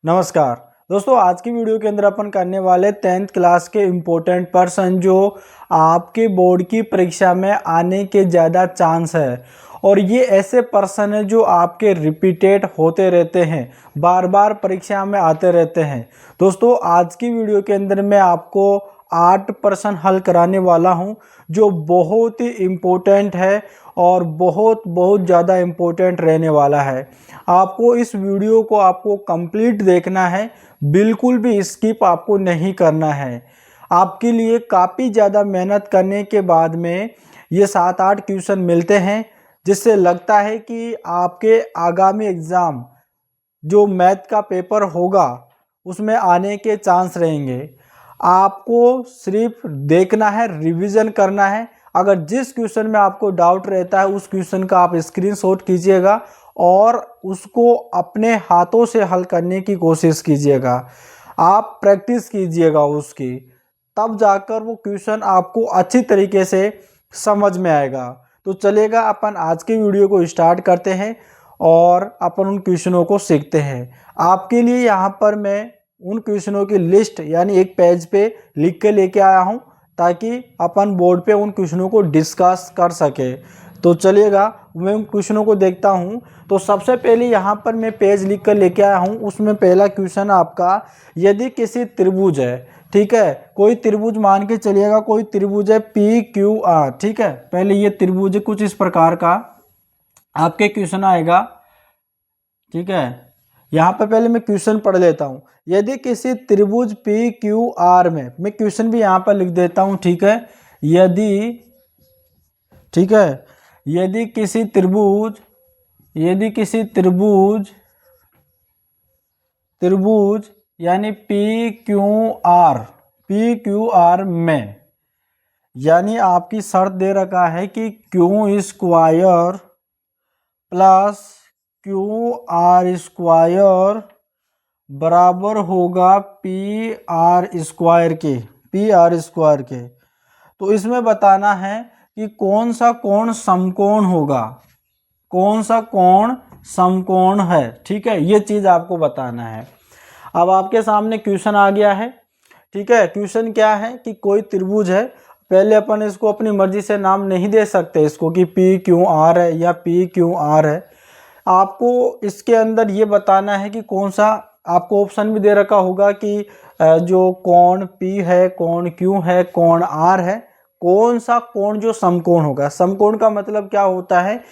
नमस्कार दोस्तों, आज की वीडियो के अंदर अपन करने वाले 10th क्लास के इम्पोर्टेंट पर्सन जो आपके बोर्ड की परीक्षा में आने के ज़्यादा चांस है। और ये ऐसे पर्सन है जो आपके रिपीटेड होते रहते हैं, बार बार परीक्षा में आते रहते हैं। दोस्तों, आज की वीडियो के अंदर मैं आपको 8 प्रश्न हल कराने वाला हूं जो बहुत ही इम्पोर्टेंट है और बहुत ज़्यादा इम्पोर्टेंट रहने वाला है। आपको इस वीडियो को आपको कंप्लीट देखना है, बिल्कुल भी स्किप आपको नहीं करना है। आपके लिए काफ़ी ज़्यादा मेहनत करने के बाद में ये 7-8 क्वेश्चन मिलते हैं, जिससे लगता है कि आपके आगामी एग्ज़ाम जो मैथ का पेपर होगा उसमें आने के चांस रहेंगे। आपको सिर्फ देखना है, रिवीजन करना है। अगर जिस क्वेश्चन में आपको डाउट रहता है उस क्वेश्चन का आप स्क्रीनशॉट कीजिएगा और उसको अपने हाथों से हल करने की कोशिश कीजिएगा। आप प्रैक्टिस कीजिएगा उसकी, तब जाकर वो क्वेश्चन आपको अच्छी तरीके से समझ में आएगा। तो चलेगा, अपन आज की वीडियो को स्टार्ट करते हैं और अपन उन क्वेश्चनों को सीखते हैं। आपके लिए यहाँ पर मैं उन क्वेश्चनों की लिस्ट यानी एक पेज पे लिख के लेके आया हूँ, ताकि अपन बोर्ड पे उन क्वेश्चनों को डिस्कस कर सके। तो चलिएगा, मैं उन क्वेश्चनों को देखता हूँ। तो सबसे पहले यहाँ पर मैं पेज लिख कर लेके आया हूँ। उसमें पहला क्वेश्चन आपका, यदि किसी त्रिभुज है, ठीक है, कोई त्रिभुज मान के चलिएगा, कोई त्रिभुज है PQR, ठीक है। पहले ये त्रिभुज कुछ इस प्रकार का आपके क्वेश्चन आएगा, ठीक है। यहाँ पर पहले मैं क्वेश्चन पढ़ लेता हूँ। यदि किसी त्रिभुज PQR में, मैं क्वेश्चन भी यहाँ पर लिख देता हूँ, ठीक है। ठीक है, यदि किसी त्रिभुज यानी PQR में, यानी आपकी शर्त दे रखा है कि Q square plus QR square बराबर होगा PR स्क्वायर के। तो इसमें बताना है कि कौन सा कोण समकोण होगा, कौन सा कोण समकोण है, ठीक है। ये चीज़ आपको बताना है। अब आपके सामने क्वेश्चन आ गया है, ठीक है। क्वेश्चन क्या है कि कोई त्रिभुज है। पहले अपन इसको अपनी मर्जी से नाम नहीं दे सकते इसको कि PQR है या PQR है। आपको इसके अंदर ये बताना है कि कौन सा, आपको ऑप्शन भी दे रखा होगा कि जो कोण P है, कोण Q है, कोण R है, कौन सा कोण जो समकोण होगा। समकोण का मतलब क्या होता है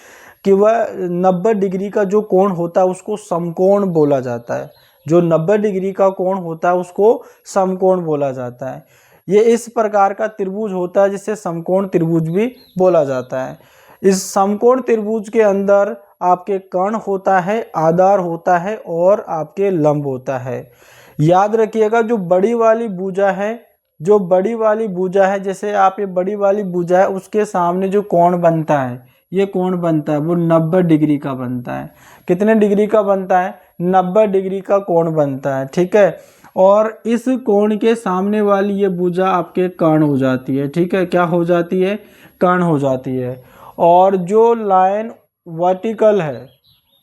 कि वह 90 डिग्री का जो कोण होता है उसको समकोण बोला जाता है। जो 90 डिग्री का कोण होता है उसको समकोण बोला जाता है। ये इस प्रकार का त्रिभुज होता है जिसे समकोण त्रिभुज भी बोला जाता है। इस समकोण त्रिभुज के अंदर आपके कर्ण होता है, आधार होता है और आपके लंब होता है। याद रखिएगा, जो बड़ी वाली भुजा है, जैसे आप ये बड़ी वाली भुजा है, उसके सामने जो कोण बनता है, ये कोण बनता है वो 90 डिग्री का बनता है। कितने डिग्री का बनता है? 90 डिग्री का कोण बनता है, ठीक है। और इस कोण के सामने वाली ये भुजा आपके कर्ण हो जाती है, ठीक है। क्या हो जाती है? कर्ण हो जाती है। और जो लाइन वर्टिकल है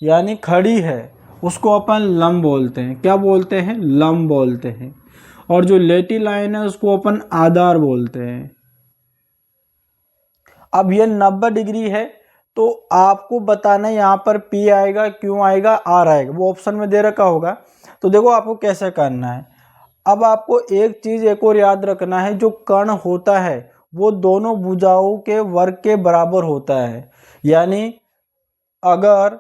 यानी खड़ी है उसको अपन लंब बोलते हैं। क्या बोलते हैं? लंब बोलते हैं। और जो लेटी लाइन है उसको अपन आधार बोलते हैं। अब ये 90 डिग्री है, तो आपको बताना है यहाँ पर P आएगा, Q आएगा, R आएगा, वो ऑप्शन में दे रखा होगा। तो देखो आपको कैसे करना है। अब आपको एक चीज़ एक और याद रखना है, जो कर्ण होता है वो दोनों भुजाओं के वर्ग के बराबर होता है। यानी अगर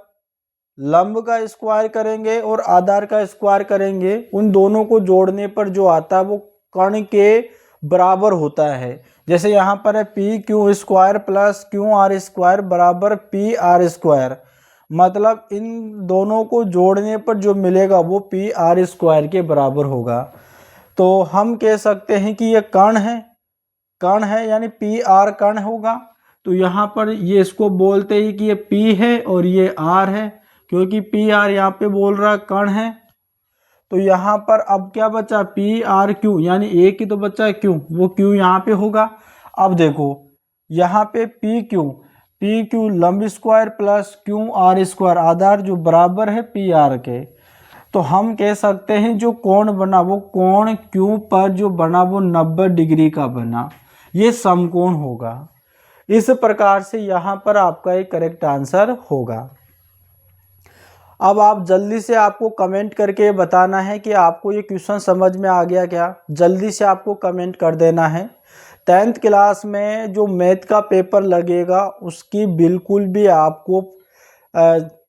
लंब का स्क्वायर करेंगे और आधार का स्क्वायर करेंगे, उन दोनों को जोड़ने पर जो आता है वो कर्ण के बराबर होता है। जैसे यहाँ पर है PQ square plus QR square बराबर PR स्क्वायर, मतलब इन दोनों को जोड़ने पर जो मिलेगा वो PR स्क्वायर के बराबर होगा। तो हम कह सकते हैं कि ये कर्ण है यानी PR कर्ण होगा। तो यहाँ पर ये इसको बोलते हैं कि ये P है और ये R है, क्योंकि PR यहाँ पे बोल रहा कर्ण है। तो यहाँ पर अब क्या बचा? PRQ, यानी एक ही तो बचा है Q, वो Q यहाँ पे होगा। अब देखो यहाँ पे PQ लंब स्क्वायर प्लस QR स्क्वायर आधार जो बराबर है PR के। तो हम कह सकते हैं जो कोण बना वो कोण क्यू पर जो बना वो 90 डिग्री का बना, ये समकोण होगा। इस प्रकार से यहाँ पर आपका एक करेक्ट आंसर होगा। अब आप जल्दी से आपको कमेंट करके बताना है कि आपको ये क्वेश्चन समझ में आ गया क्या। जल्दी से आपको कमेंट कर देना है। 10th क्लास में जो मैथ का पेपर लगेगा उसकी बिल्कुल भी आपको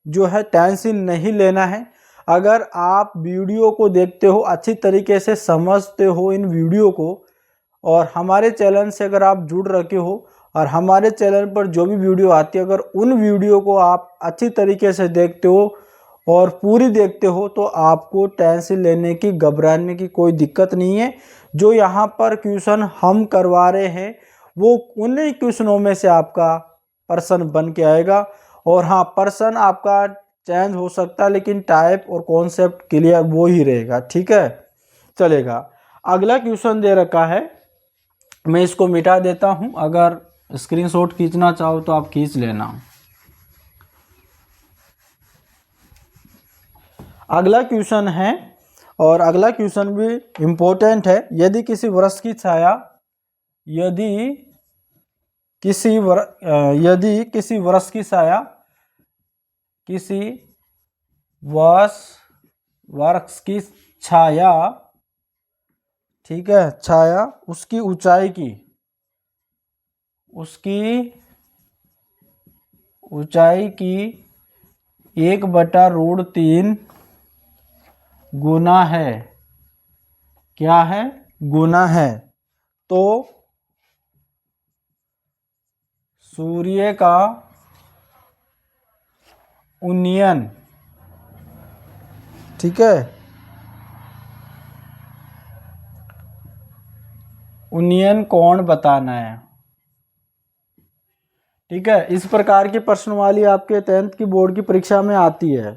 जो है टेंशन नहीं लेना है। अगर आप वीडियो को देखते हो, अच्छी तरीके से समझते हो इन वीडियो को, और हमारे चैनल से अगर आप जुड़ रखे हो और हमारे चैनल पर जो भी वीडियो आती है अगर उन वीडियो को आप अच्छी तरीके से देखते हो और पूरी देखते हो तो आपको टेंशन लेने की, घबराने की कोई दिक्कत नहीं है। जो यहाँ पर क्वेश्चन हम करवा रहे हैं वो उन्हीं क्वेश्चनों में से आपका प्रश्न बन के आएगा। और हाँ, प्रश्न आपका चेंज हो सकता है लेकिन टाइप और कॉन्सेप्ट क्लियर वो ही रहेगा। ठीक है, चलेगा। अगला क्वेश्चन दे रखा है, मैं इसको मिटा देता हूं, अगर स्क्रीनशॉट खींचना चाहो तो आप खींच लेना। अगला क्वेश्चन है और अगला क्वेश्चन भी इम्पोर्टेंट है। यदि किसी वृक्ष की छाया वृक्ष की छाया, ठीक है, छाया उसकी ऊंचाई की 1/√3 गुना है। क्या है? गुना है। तो सूर्य का उन्नयन, ठीक है, उन्नयन कोण बताना है। ठीक है, इस प्रकार की प्रश्नवाली आपके 10th की बोर्ड की परीक्षा में आती है।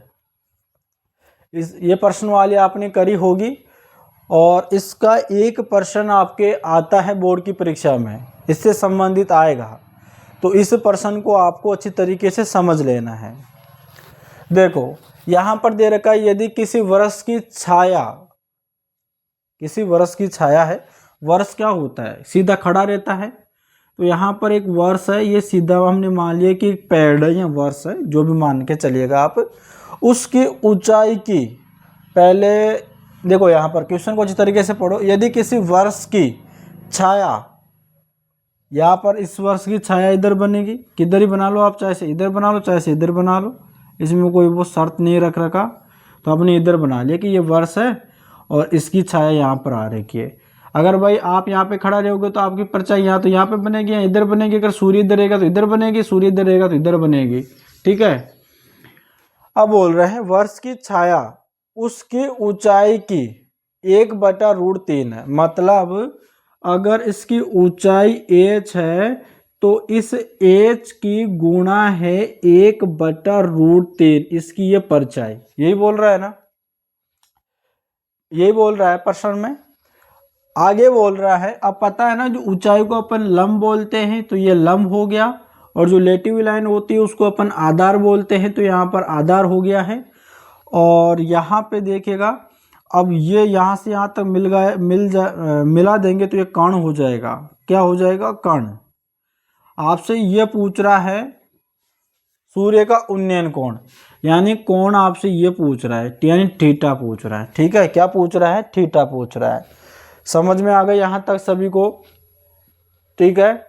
ये प्रश्नवाली आपने करी होगी और इसका एक प्रश्न आपके आता है बोर्ड की परीक्षा में, इससे संबंधित आएगा। तो इस प्रश्न को आपको अच्छी तरीके से समझ लेना है। देखो यहाँ पर दे रखा है, यदि किसी वृक्ष की छाया है। वृक्ष क्या होता है? सीधा खड़ा रहता है। तो यहाँ पर एक वृक्ष है, ये सीधा हमने मान लिया कि एक पेड़ है या वृक्ष है, जो भी मान के चलिएगा आप। उसकी ऊंचाई की, पहले देखो यहाँ पर क्वेश्चन को अच्छी तरीके से पढ़ो। यदि किसी वृक्ष की छाया, यहाँ पर इस वृक्ष की छाया इधर बनेगी, किधर ही बना लो आप, चाहे से इधर बना लो चाहे से इधर बना लो, इसमें कोई वो शर्त नहीं रख रखा। तो आपने इधर बना लिया कि ये वृक्ष है और इसकी छाया यहाँ पर आ रखी है। अगर भाई आप यहाँ पे खड़ा रहोगे तो आपकी परछाई यहाँ तो यहाँ पे बनेगी या इधर बनेगी। अगर सूर्य इधर रहेगा तो इधर बनेगी, सूर्य इधर रहेगा तो इधर बनेगी। ठीक है, अब बोल रहे हैं वृक्ष की छाया उसकी ऊंचाई की 1/√3 है। मतलब अगर इसकी ऊंचाई h है तो इस h की गुणा है 1/√3 इसकी ये परछाई। यही बोल रहा है ना, यही बोल रहा है प्रश्न में। आगे बोल रहा है, अब पता है ना जो ऊंचाई को अपन लंब बोलते हैं तो ये लंब हो गया, और जो लेटी लाइन होती है उसको अपन आधार बोलते हैं तो यहाँ पर आधार हो गया है। और यहाँ पे देखिएगा, अब ये यहाँ से यहाँ तक मिला देंगे तो ये कर्ण हो जाएगा। क्या हो जाएगा? कर्ण। आपसे ये पूछ रहा है सूर्य का उन्नयन कोण, यानी कोण आपसे ये पूछ रहा है, यानी थीटा पूछ रहा है। ठीक है, क्या पूछ रहा है? थीटा पूछ रहा है। समझ में आ गया यहाँ तक सभी को? ठीक है,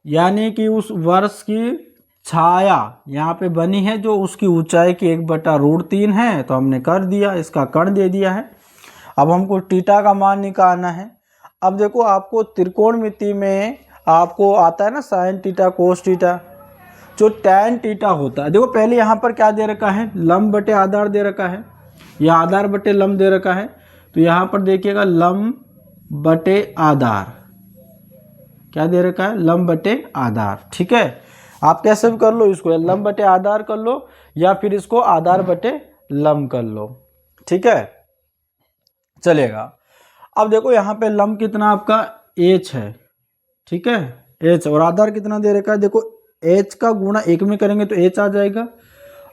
यानी कि उस वृक्ष की छाया यहाँ पे बनी है जो उसकी ऊंचाई की 1/√3 है, तो हमने कर दिया, इसका कर्ण दे दिया है। अब हमको थीटा का मान निकालना है। अब देखो आपको त्रिकोणमिति में आपको आता है ना साइन थीटा, कोस थीटा, जो टैन थीटा होता है। देखो पहले यहाँ पर क्या दे रखा है? लंब बटे आधार दे रखा है, या आधार बटे लंब दे रखा है। तो यहाँ पर देखिएगा लंब बटे आधार, क्या दे रखा है? लंब बटे आधार। ठीक है, आप कैसे भी कर लो इसको, लंब बटे आधार कर लो या फिर इसको आधार बटे लंब कर लो। ठीक है, चलेगा। अब देखो यहाँ पे लंब कितना आपका h है, ठीक है, h, और आधार कितना दे रखा है? देखो h का गुणा 1 में करेंगे तो h आ जाएगा,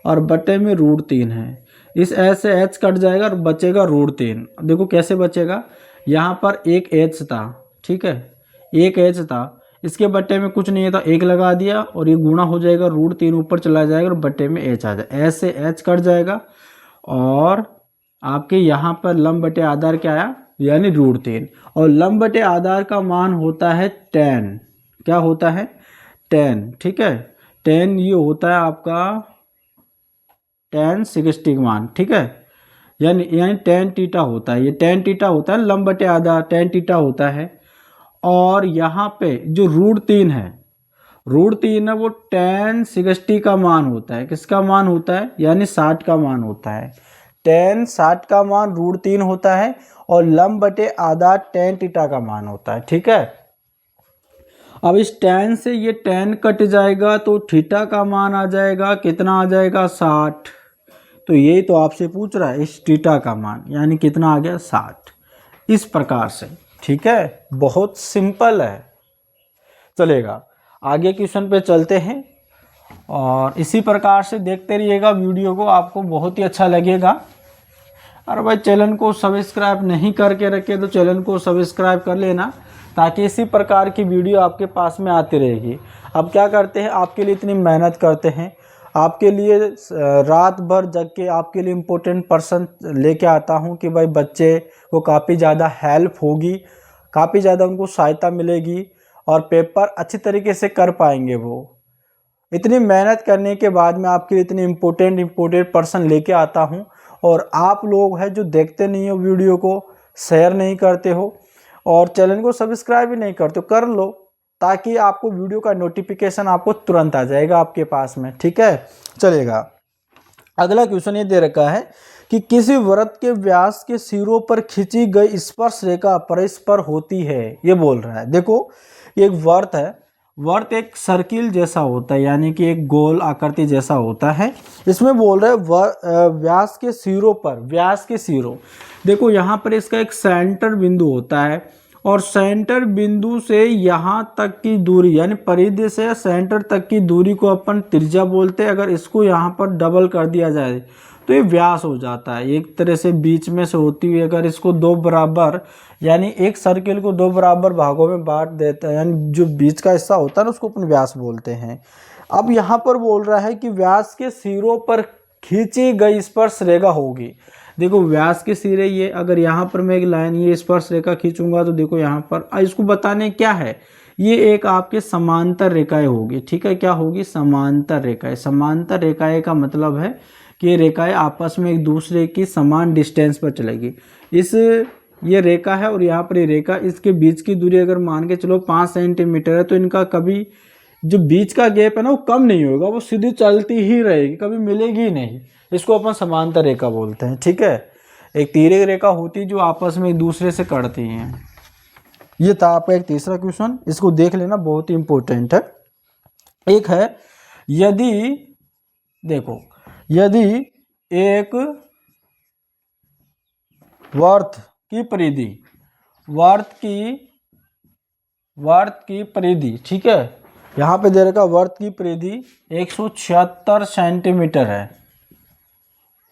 और बटे में √3 है। इस एच से एच कट जाएगा और बचेगा √3। देखो कैसे बचेगा, यहाँ पर एक एच था, ठीक है, एक एच था, इसके बट्टे में कुछ नहीं था, एक लगा दिया और ये गुणा हो जाएगा, √3 ऊपर चला जाएगा और बट्टे में एच आ जाएगा, एच से एच कट जाएगा और आपके यहाँ पर लंब बटे आधार क्या आया, यानी √3। और लंब बटे आधार का मान होता है 10, क्या होता है 10, ठीक है, 10 ये होता है आपका tan 60 का मान, ठीक है, यानी tan थीटा होता है, ये tan थीटा होता है, लंब बटे आधार tan थीटा होता है। और यहाँ पे जो √3 है, √3 है वो tan 60 का मान होता है, किसका मान होता है, यानी 60 का मान होता है, tan 60 का मान √3 होता है और लंब बटे आधार tan थीटा का मान होता है, ठीक है। अब इस tan से ये tan कट जाएगा तो थीटा का मान आ जाएगा, कितना आ जाएगा 60। तो यही तो आपसे पूछ रहा है, इस थीटा का मान यानी कितना आ गया 60, इस प्रकार से, ठीक है, बहुत सिंपल है। चलेगा, आगे क्वेश्चन पे चलते हैं और इसी प्रकार से देखते रहिएगा वीडियो को, आपको बहुत ही अच्छा लगेगा। और भाई चैनल को सब्सक्राइब नहीं करके रखे तो चैनल को सब्सक्राइब कर लेना, ताकि इसी प्रकार की वीडियो आपके पास में आती रहेगी। अब क्या करते हैं, आपके लिए इतनी मेहनत करते हैं, आपके लिए रात भर जग के आपके लिए इम्पोर्टेंट पर्सन लेके आता हूं कि भाई बच्चे को काफ़ी ज़्यादा हेल्प होगी, काफ़ी ज़्यादा उनको सहायता मिलेगी और पेपर अच्छी तरीके से कर पाएंगे। वो इतनी मेहनत करने के बाद मैं आपके लिए इतने इम्पोर्टेंट पर्सन लेके आता हूं और आप लोग हैं जो देखते नहीं हो वीडियो को, शेयर नहीं करते हो और चैनल को सब्सक्राइब भी नहीं करते हो, कर लो, ताकि आपको वीडियो का नोटिफिकेशन आपको तुरंत आ जाएगा आपके पास में, ठीक है। चलेगा, अगला क्वेश्चन ये दे रखा है कि किसी वृत्त के व्यास के सिरों पर खींची गई स्पर्श रेखा परस्पर होती है, ये बोल रहा है। देखो एक वृत्त है, वृत्त एक सर्किल जैसा होता है, यानी कि एक गोल आकृति जैसा होता है। इसमें बोल रहे हैं व्यास के सिरों पर, व्यास के सिरों, देखो यहाँ पर इसका एक सेंटर बिंदु होता है और सेंटर बिंदु से यहाँ तक की दूरी यानी परिधि से सेंटर तक की दूरी को अपन त्रिज्या बोलते हैं। अगर इसको यहाँ पर डबल कर दिया जाए तो ये व्यास हो जाता है, एक तरह से बीच में से होती हुई अगर इसको दो बराबर यानी एक सर्किल को दो बराबर भागों में बांट देता है, यानी जो बीच का हिस्सा होता है ना उसको अपन व्यास बोलते हैं। अब यहाँ पर बोल रहा है कि व्यास के सिरों पर खींची गई स्पर्श रेखा होगी। देखो व्यास के सिरे ये, अगर यहाँ पर मैं एक लाइन ये स्पर्श रेखा खींचूंगा तो देखो यहाँ पर इसको बताने क्या है, ये एक आपके समांतर रेखाएं होगी, ठीक है, क्या होगी, समांतर रेखाएं। समांतर रेखाएं का मतलब है कि ये रेखाएं आपस में एक दूसरे की समान डिस्टेंस पर चलेगी। इस ये रेखा है और यहाँ पर ये रेखा, इसके बीच की दूरी अगर मान के चलो 5 सेंटीमीटर है तो इनका कभी जो बीच का गैप है ना वो कम नहीं होगा, वो सीधी चलती ही रहेगी, कभी मिलेगी ही नहीं। इसको अपन समांतर रेखा बोलते हैं, ठीक है। एक तिर्यक रेखा होती है जो आपस में एक दूसरे से कटती हैं। ये था आपका एक तीसरा क्वेश्चन, इसको देख लेना, बहुत ही इंपॉर्टेंट है। एक है यदि, देखो यदि एक वृत्त की परिधि, वृत्त की परिधि, ठीक है, यहाँ पे दे रखा वृत्त की परिधि 176 सेंटीमीटर है,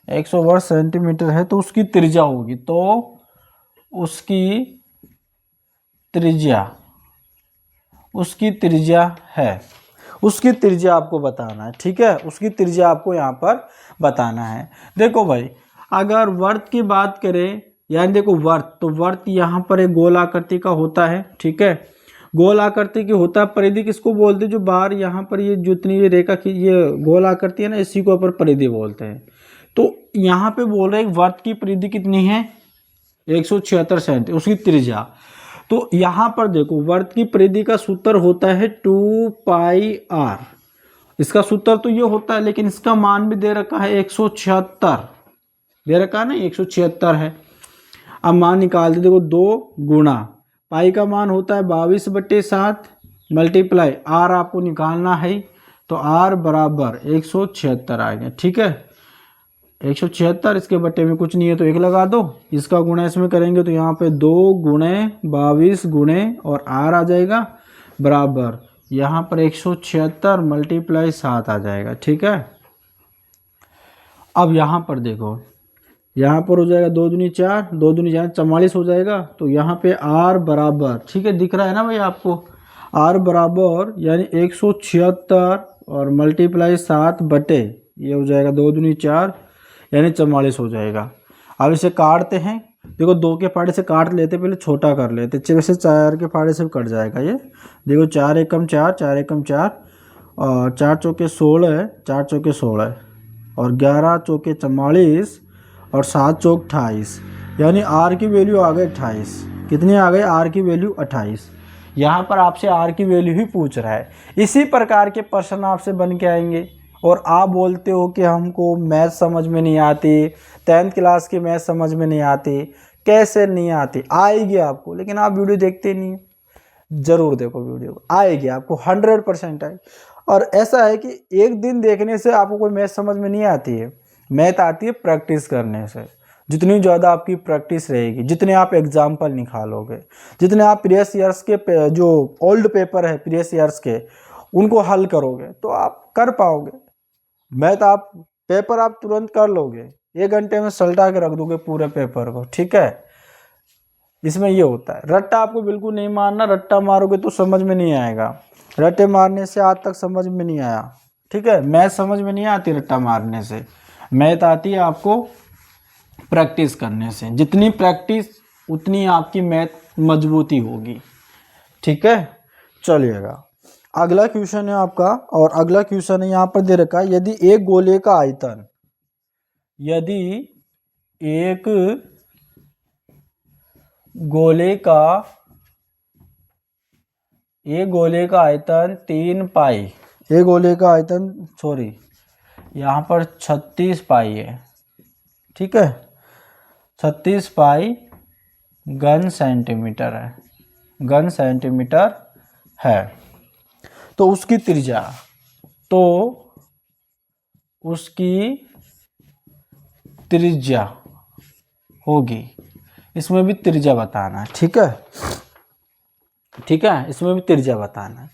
100 सेंटीमीटर है, तो उसकी त्रिज्या होगी, तो उसकी त्रिज्या है, उसकी त्रिज्या आपको बताना है, ठीक है, उसकी त्रिज्या आपको यहाँ पर बताना है। देखो भाई अगर वृत्त की बात करें, यानी देखो वृत्त, तो वृत्त यहाँ पर एक गोल आकृति का होता है, ठीक है, गोल आकृति की होता है। परिधि किसको बोलते हैं, जो बाहर यहाँ पर ये जितनी भी रेखा की ये गोल आकृति है ना, इसी को अपन परिधि बोलते हैं। तो यहाँ पे बोल रहे हैं वृत्त की परिधि कितनी है 176 सेंटीमीटर, उसकी त्रिज्या। तो यहाँ पर देखो वृत्त की परिधि का सूत्र होता है 2πr, इसका सूत्र तो ये होता है, लेकिन इसका मान भी दे रखा है 176, दे रखा है ना 176 है। अब मान निकालते, देखो 2 गुणा पाई का मान होता है 22/7 मल्टीप्लाई आर आपको निकालना है, तो आर बराबर 176 आएगा, ठीक है, 176, इसके बट्टे में कुछ नहीं है तो 1 लगा दो, इसका गुणा इसमें करेंगे तो यहाँ पे 2 गुणे 22 गुणे और आर आ जाएगा बराबर यहाँ पर 176 मल्टीप्लाई 7 आ जाएगा, ठीक है। अब यहाँ पर देखो, यहाँ पर हो जाएगा 2 दूनी 4, 2 दूनी 4, 44 हो जाएगा। तो यहाँ पे आर बराबर, ठीक है दिख रहा है ना भाई आपको, आर बराबर यानी 176 और मल्टीप्लाई 7 बटे, ये हो जाएगा 2 दूनी 4 यानी 44 हो जाएगा। अब इसे काटते हैं, देखो 2 के फाड़े से काट लेते, पहले छोटा कर लेते, वैसे 4 के फाड़े से कट जाएगा ये। देखो 4 एकम 4, 4 एकम 4 और 4 चौके 16 है, 4 चौके 16 और 11 चौके 44 और 7 चौक 28, यानी आर की वैल्यू आ गई 28। कितनी आ गई? आर की वैल्यू 28। यहाँ पर आपसे आर की वैल्यू ही पूछ रहा है। इसी प्रकार के प्रश्न आपसे बन के आएंगे और आप बोलते हो कि हमको मैथ समझ में नहीं आती, 10th क्लास की मैथ समझ में नहीं आती। कैसे नहीं आती? आएगी आपको, लेकिन आप वीडियो देखते नहीं है। जरूर देखो वीडियो, आएगी आपको, 100% आएगी। और ऐसा है कि एक दिन देखने से आपको कोई मैथ समझ में नहीं आती है, मैथ आती है प्रैक्टिस करने से। जितनी ज़्यादा आपकी प्रैक्टिस रहेगी, जितने आप एग्जाम्पल निकालोगे, जितने आप प्रीवियस ईयर्स के जो ओल्ड पेपर है प्रीवियस ईयर्स के, उनको हल करोगे तो आप कर पाओगे मैथ। आप पेपर आप तुरंत कर लोगे, 1 घंटे में सलटा के रख दोगे पूरे पेपर को, ठीक है। इसमें ये होता है, रट्टा आपको बिल्कुल नहीं मारना, रट्टा मारोगे तो समझ में नहीं आएगा। रट्टे मारने से आज तक समझ में नहीं आया, ठीक है। मैथ समझ में नहीं आती रट्टा मारने से, मैथ आती है आपको प्रैक्टिस करने से। जितनी प्रैक्टिस उतनी आपकी मैथ मजबूती होगी, ठीक है। चलिएगा, अगला क्वेश्चन है आपका, और अगला क्वेश्चन है यहाँ पर दे रखा है, यदि एक गोले का आयतन, यदि एक गोले का आयतन 3 पाई, एक गोले का आयतन सॉरी यहाँ पर 36 पाई है, ठीक है, 36 पाई घन सेंटीमीटर है, घन सेंटीमीटर है। तो उसकी त्रिज्या, तो उसकी त्रिज्या होगी, इसमें भी त्रिज्या बताना है, ठीक है, ठीक है, इसमें भी त्रिज्या बताना है।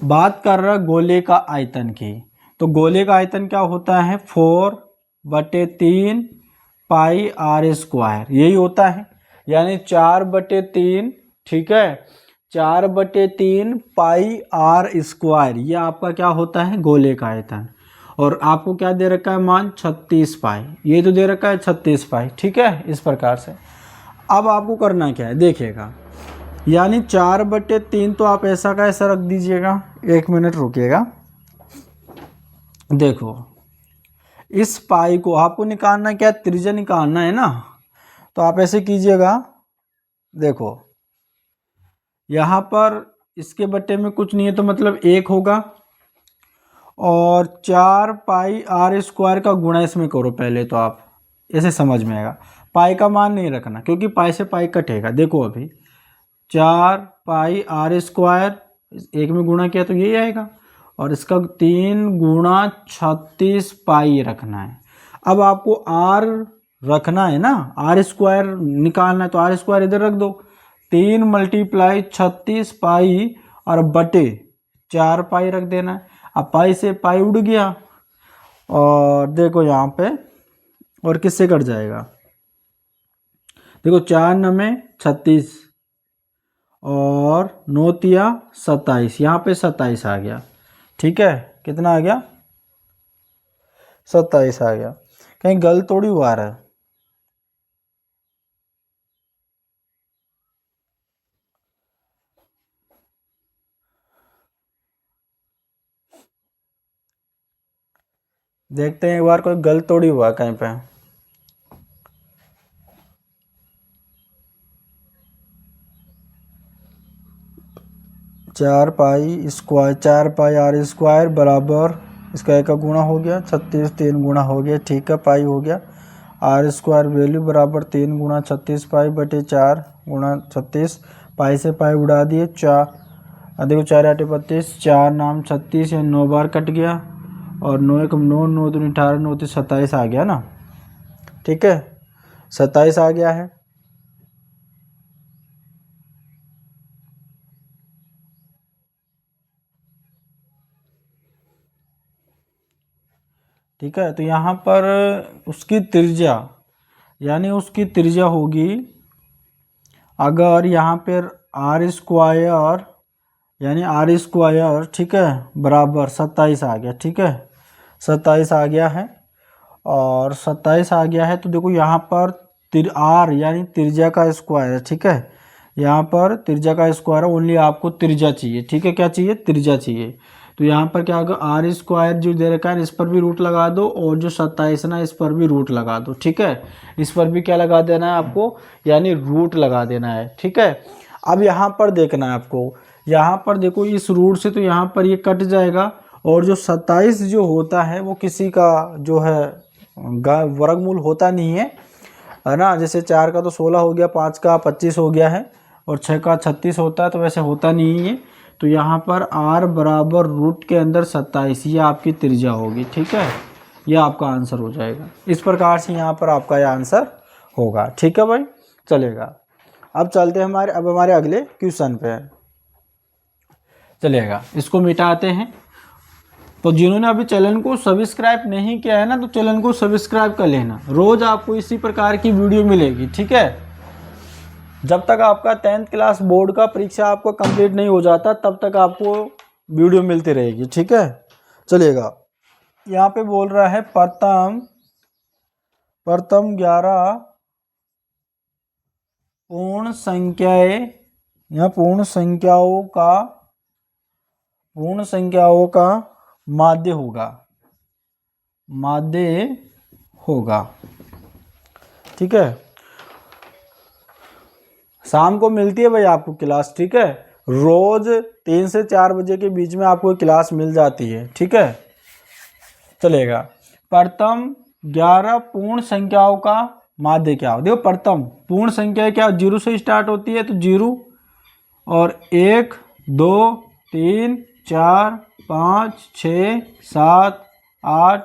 बात कर रहा गोले का आयतन की, तो गोले का आयतन क्या होता है? 4/3 पाई आर स्क्वायर, यही होता है, यानी 4/3, ठीक है, 4/3 पाई आर स्क्वायर, ये आपका क्या होता है? गोले का आयतन। और आपको क्या दे रखा है मान? 36 पाई, ये तो दे रखा है 36 पाई, ठीक है, इस प्रकार से। अब आपको करना क्या है देखिएगा, यानी 4/3 तो आप ऐसा का ऐसा रख दीजिएगा। 1 मिनट रुकिएगा, देखो इस पाई को आपको निकालना क्या? त्रिज्या निकालना है ना। तो आप ऐसे कीजिएगा, देखो यहाँ पर इसके बट्टे में कुछ नहीं है तो मतलब 1 होगा, और 4 पाई आर स्क्वायर का गुणा इसमें करो पहले, तो आप ऐसे समझ में आएगा। पाई का मान नहीं रखना क्योंकि पाई से पाई कटेगा। देखो अभी 4 पाई आर स्क्वायर, 1 में गुणा किया तो यही आएगा, और इसका 3 गुणा 36 पाई रखना है। अब आपको आर रखना है ना, आर स्क्वायर निकालना है, तो आर स्क्वायर इधर रख दो, 3 × 36 पाई और बटे 4 पाई रख देना है। अब पाई से पाई उड़ गया, और देखो यहाँ पे और किससे कट जाएगा, देखो 4 9 36 और 9 तिया 27, यहाँ पे 27 आ गया, ठीक है। कितना आ गया? 27 आ गया। कहीं गलत थोड़ी हुआ रहा है। देखते हैं एक बार, कोई गलत थोड़ी हुआ कहीं पे। चार pi square, 4 pi r square बराबर, इसका 1 का गुणा हो गया, 36 3 गुणा हो गया, ठीक है, पाई हो गया। आर स्क्वायर वैल्यू बराबर 3 गुणा 36 पाई बटे 4 गुणा 36, पाई से पाई उड़ा दिए, 4 देखो 4 8 32, 4 नाम 36 या 9 बार कट गया, और 9 1 9, 9 2 18, 9 3 27 आ गया ना, ठीक है, 27 आ गया है। ठीक है। तो यहाँ पर उसकी त्रिज्या, यानी उसकी त्रिज्या होगी, अगर यहाँ पर आर स्क्वायर, यानी आर स्क्वायर, ठीक है, बराबर 27 आ गया, ठीक है, 27 आ गया है। और 27 आ गया है तो देखो यहाँ पर आर यानी त्रिज्या का स्क्वायर है, ठीक है, यहाँ पर त्रिज्या का स्क्वायर है, ओनली आपको त्रिज्या चाहिए, ठीक है, क्या चाहिए, त्रिज्या चाहिए। तो यहाँ पर क्या होगा, आर स्क्वायर जो दे रखा है इस पर भी रूट लगा दो, और जो 27 ना इस पर भी रूट लगा दो, ठीक है, इस पर भी क्या लगा देना है आपको, यानी रूट लगा देना है, ठीक है। अब यहाँ पर देखना है आपको, यहाँ पर देखो इस रूट से तो यहाँ पर ये कट जाएगा, और जो 27 जो होता है वो किसी का जो है वर्गमूल होता नहीं है ना। जैसे 4 का तो 16 हो गया, 5 का 25 हो गया है, और 6 का 36 होता है, तो वैसे होता नहीं है। तो यहाँ पर r बराबर रूट के अंदर 27, ये आपकी त्रिज्या होगी, ठीक है, ये आपका आंसर हो जाएगा। इस प्रकार से यहाँ पर आपका यह आंसर होगा, ठीक है भाई, चलेगा। अब चलते हैं हमारे अगले क्वेश्चन पे, चलेगा, इसको मिटाते हैं। तो जिन्होंने अभी चैनल को सब्सक्राइब नहीं किया है ना, तो चैनल को सब्सक्राइब कर लेना, रोज आपको इसी प्रकार की वीडियो मिलेगी, ठीक है। जब तक आपका 10th क्लास बोर्ड का परीक्षा आपको कंप्लीट नहीं हो जाता तब तक आपको वीडियो मिलती रहेगी, ठीक है, चलेगा। यहाँ पे बोल रहा है प्रथम 11 पूर्ण संख्याएं, यहाँ पूर्ण संख्याओं का माध्य होगा, ठीक है। शाम को मिलती है भाई आपको क्लास, ठीक है, रोज 3 से 4 बजे के बीच में आपको क्लास मिल जाती है, ठीक है, चलेगा। प्रथम 11 पूर्ण संख्याओं का माध्य क्या हो, देखो प्रथम पूर्ण संख्या क्या, 0 से स्टार्ट होती है, तो 0 और 1 2 3 4 5 6 7 8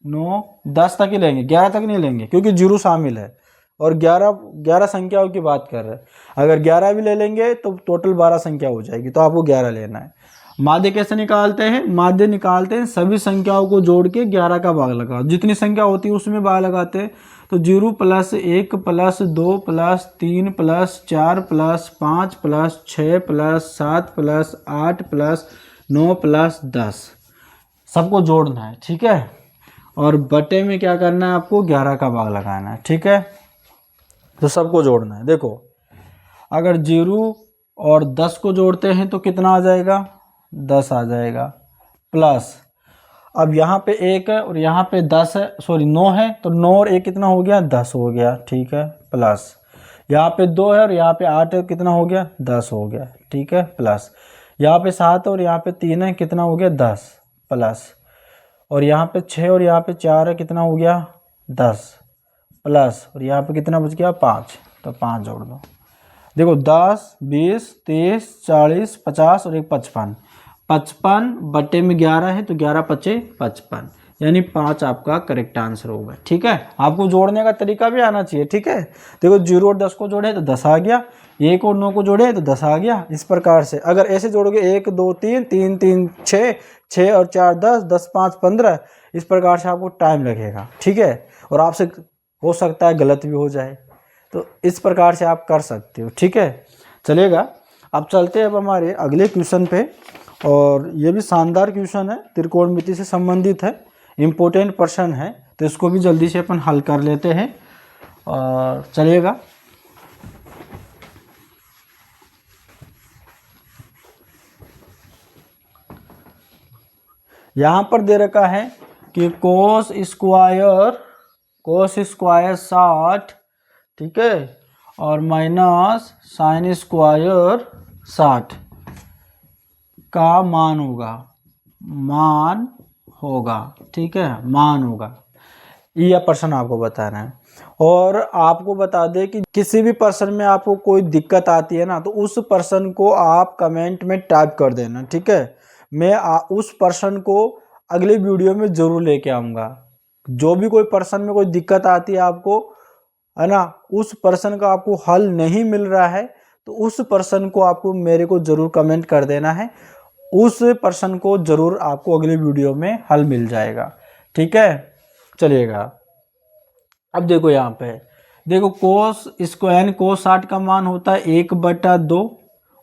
9 10 तक ही लेंगे, 11 तक नहीं लेंगे, क्योंकि 0 शामिल है, और 11 संख्याओं की बात कर रहे हैं। अगर 11 भी ले लेंगे तो टोटल 12 संख्या हो जाएगी, तो आपको 11 लेना है। माध्य कैसे निकालते हैं, माध्य निकालते हैं सभी संख्याओं को जोड़ के 11 का भाग लगाओ, जितनी संख्या होती है उसमें भाग लगाते हैं। तो 0 + 1 + 2 + 3 + 4 + 5 + 6 + 7 + 8 + 9 + 10 सबको जोड़ना है, ठीक है, और बटे में क्या करना है आपको, 11 का भाग लगाना है, ठीक है। तो सबको जोड़ना है। देखो अगर 0 और 10 को जोड़ते हैं तो कितना आ जाएगा, 10 आ जाएगा, प्लस अब यहाँ पे 1 है और यहाँ पे 10 है, सॉरी 9 है, तो 9 और 1 कितना हो गया, 10 हो गया, ठीक है, प्लस यहाँ पे 2 है और यहाँ पे 8 है, कितना हो गया, 10 हो गया, ठीक है, प्लस यहाँ पे 7 है और यहाँ पे 3 है, कितना हो गया, 10, प्लस और यहाँ पे 6 और यहाँ पे 4 है, कितना हो गया, 10, प्लस और यहाँ पे कितना बच गया, 5, तो 5 जोड़ दो। देखो 10 20 30 40 50 और 1 55, 55 बटे में 11 है, तो 11 × 5 = 55, यानी 5 आपका करेक्ट आंसर होगा, ठीक है। आपको जोड़ने का तरीका भी आना चाहिए, ठीक है। देखो 0 और 10 को जोड़े तो 10 आ गया, 1 और 9 को जोड़े तो 10 आ गया, इस प्रकार से। अगर ऐसे जोड़ोगे 1 2 3 3 3 6, 6 और 4 10, 10 5 15, इस प्रकार से आपको टाइम लगेगा, ठीक है, और आपसे हो सकता है गलत भी हो जाए, तो इस प्रकार से आप कर सकते हो, ठीक है, चलेगा। अब चलते हैं अब हमारे अगले क्वेश्चन पे, और ये भी शानदार क्वेश्चन है, त्रिकोणमिति से संबंधित है, इम्पोर्टेंट प्रश्न है, तो इसको भी जल्दी से अपन हल कर लेते हैं, और चलिएगा। यहाँ पर दे रखा है कि कोस स्क्वायर 60, ठीक है, और माइनस साइन स्क्वायर 60 का मान होगा, ठीक है, मान होगा, यह प्रश्न आपको बताना है। और आपको बता दें कि किसी भी प्रश्न में आपको कोई दिक्कत आती है ना, तो उस प्रश्न को आप कमेंट में टाइप कर देना, ठीक है। मैं उस प्रश्न को अगले वीडियो में ज़रूर लेके आऊँगा। जो भी कोई प्रश्न में कोई दिक्कत आती है आपको, है ना, उस प्रश्न का आपको हल नहीं मिल रहा है, तो उस प्रश्न को आपको मेरे को ज़रूर कमेंट कर देना है, उस प्रश्न को ज़रूर आपको अगले वीडियो में हल मिल जाएगा, ठीक है। चलिएगा। अब देखो यहाँ पे देखो कोस स्क्वायर कोस 60 का मान होता है 1/2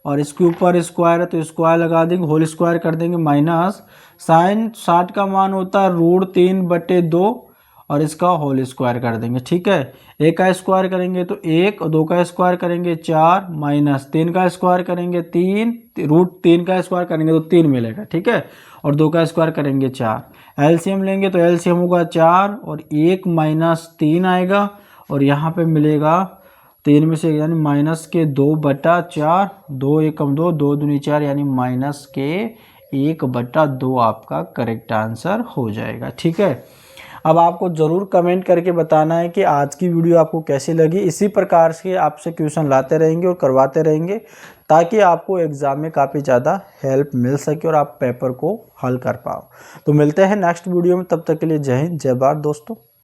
और इसके ऊपर स्क्वायर है तो स्क्वायर लगा देंगे, होल स्क्वायर कर देंगे, माइनस साइन 60 का मान होता है √3/2 और इसका होल स्क्वायर कर देंगे। ठीक है, 1 का स्क्वायर करेंगे तो 1 और 2 का स्क्वायर करेंगे 4 माइनस 3 का स्क्वायर करेंगे 3, √3 का स्क्वायर करेंगे तो 3 मिलेगा। ठीक है, और 2 का स्क्वायर करेंगे 4। एलसीएम लेंगे तो एलसीएम होगा 4 और 1 माइनस 3 आएगा और यहाँ पे मिलेगा 3 में से यानी माइनस के 2/4, 2 एकम 2, 2 दूनी 4 यानी माइनस के 1/2 आपका करेक्ट आंसर हो जाएगा। ठीक है, अब आपको ज़रूर कमेंट करके बताना है कि आज की वीडियो आपको कैसी लगी। इसी प्रकार से आपसे क्वेश्चन लाते रहेंगे और करवाते रहेंगे ताकि आपको एग्ज़ाम में काफ़ी ज़्यादा हेल्प मिल सके और आप पेपर को हल कर पाओ। तो मिलते हैं नेक्स्ट वीडियो में, तब तक के लिए जय हिंद जय भारत दोस्तों।